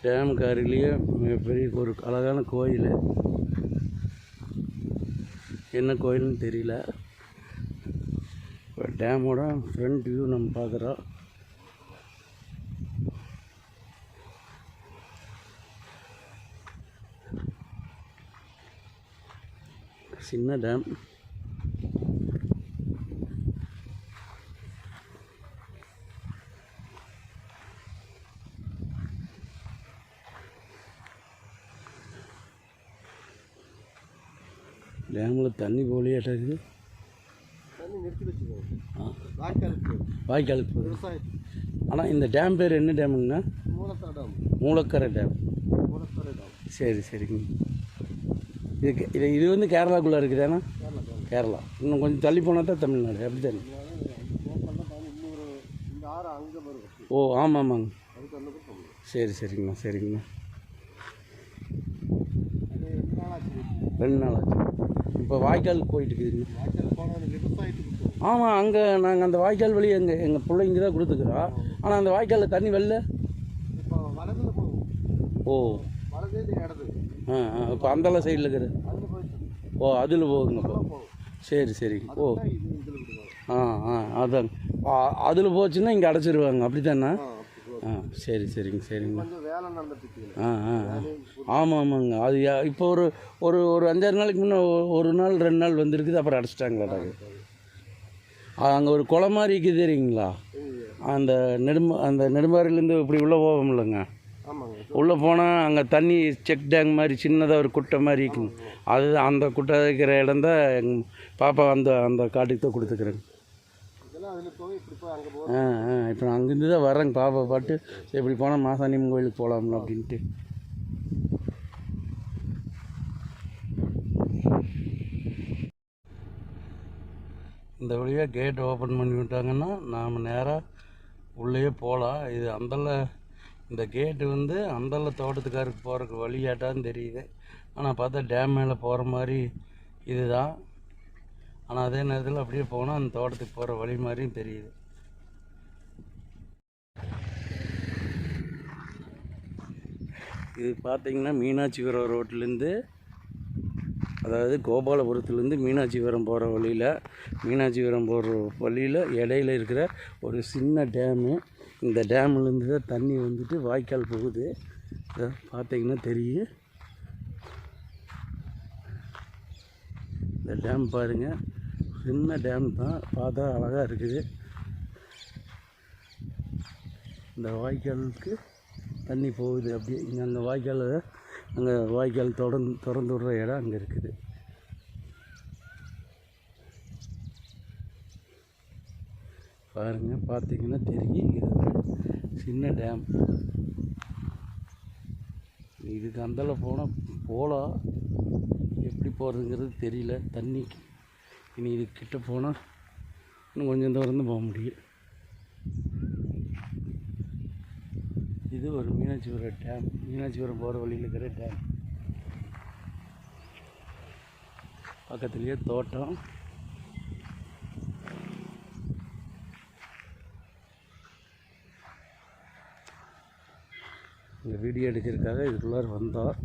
Dam கரையிலேயே மிகப்பெரிய ஒரு அழகான கோயில். என்ன கோயில்னு தெரியல. இப்போ டேமோட ஃப்ரண்ட் வியூ நம்ம பார்க்குறோம். சின்ன டேம். டேமில் தண்ணி போலியாட்டாக்குது. வாய்க்காலுக்கு போகுது. ஆனால் இந்த டேம் பேர் என்ன டேமுங்கண்ணா? மூலக்கரை டேம். சரி சரிங்க. இது வந்து கேரளாக்குள்ளே இருக்குதாண்ணா? கேரளா. இன்னும் கொஞ்சம் தள்ளி போனால் தான் தமிழ்நாடு. அப்படி தானே? ஓ ஆமாம் ஆமாங்க. சரி சரிங்கண்ணா சரிங்கண்ணா. 2 நாள் ஆச்சு. இப்போ வாய்க்காலுக்கு போயிட்டு இருக்குதுங்க. ஆமாம், அங்கே நாங்கள் அந்த வாய்க்கால் வழி எங்கள் பிள்ளைங்க தான் கொடுத்துக்குறோம். ஆனால் அந்த வாய்க்காலில் தண்ணி வெளில. ஓ இப்போ அந்தளவு சைடில் இருக்குது. ஓ அதில் போகுங்க. இப்போ சரி சரிங்க. ஓ அதான் அதில் போச்சுன்னா இங்கே அடைச்சிருவாங்க. அப்படி தானே? சரி சரிங்க சரிங்க. ஆமாம் ஆமாங்க. அது இப்போ ஒரு ஒரு ஒரு 5-6 நாளைக்கு முன்னே ஒரு நாள் 2 நாள் வந்துருக்குது. அப்புறம் அடைச்சிட்டாங்களா? அங்கே ஒரு குளை மாதிரி இருக்குது தெரியுங்களா? அந்த நெடும்பாறையிலேருந்து இப்படி உள்ளே போவோம்லங்க. உள்ளே போனால் அங்கே தண்ணி செக் டேங்க் மாதிரி சின்னதாக ஒரு குட்டை மாதிரி இருக்குங்க. அது அந்த குட்டை இருக்கிற இடம் தான் எங்கள் பாப்பா அந்த காட்டுக்கு தான் கொடுத்துக்குறேங்க. இப்போ நான் அங்கேருந்து தான் வரேங்க. பாப்பா பாட்டு சரி இப்படி போனால் மாசாணியம்மன் கோயிலுக்கு போகலாம்ல அப்படின்ட்டு. இந்த வழியாக கேட் ஓப்பன் பண்ணி விட்டாங்கன்னா நாம் நேராக உள்ளே போகலாம். இது இந்த கேட்டு வந்து அந்தல்ல தோட்டத்துக்காருக்கு போகிறக்கு வழியாட்டான்னு தெரியுது. ஆனால் பார்த்தா டேம் மேலே போகிற மாதிரி இதுதான். ஆனால் அதே நேரத்தில் அப்படியே போனால் அந்த தோட்டத்துக்கு போகிற வழி மாதிரியும் தெரியுது. இது பார்த்திங்கன்னா மீனாட்சிபுரம் ரோட்லேருந்து, அதாவது கோபாலபுரத்துலேருந்து மீனாட்சிபுரம் போகிற வழியில் இடையில இருக்கிற ஒரு சின்ன டேமு. இந்த டேம்லேருந்து தான் தண்ணி வந்துட்டு வாய்க்கால் போகுது. இதை பார்த்திங்கன்னா தெரியும். இந்த டேம் பாருங்கள், சின்ன டேம் தான், பார்த்தா அழகாக இருக்குது. இந்த வாய்க்காலுக்கு தண்ணி போகுது. அப்படியே இங்கே அங்கே வாய்க்கால் திறந்து விடுற இடம் அங்கே இருக்குது. பாருங்கள், பார்த்தீங்கன்னா தெரியும். இது ஒரு சின்ன டேம். இதுக்கு அந்தால போகலாம். எப்படி போகிறதுங்கிறது தெரியல தண்ணிக்கு. இனி இது கிட்ட போனால் இன்னும் கொஞ்சம் தூரம் போக முடியும். இது ஒரு மீனாட்சிபுரம் டேம். மீனாட்சிபுரம் போகிற வழியில் இருக்கிற டேம். பக்கத்துலேயே தோட்டம். இந்த வீடியோ எடுக்கிறதுக்காக இதுக்குள்ளார வந்தோம்.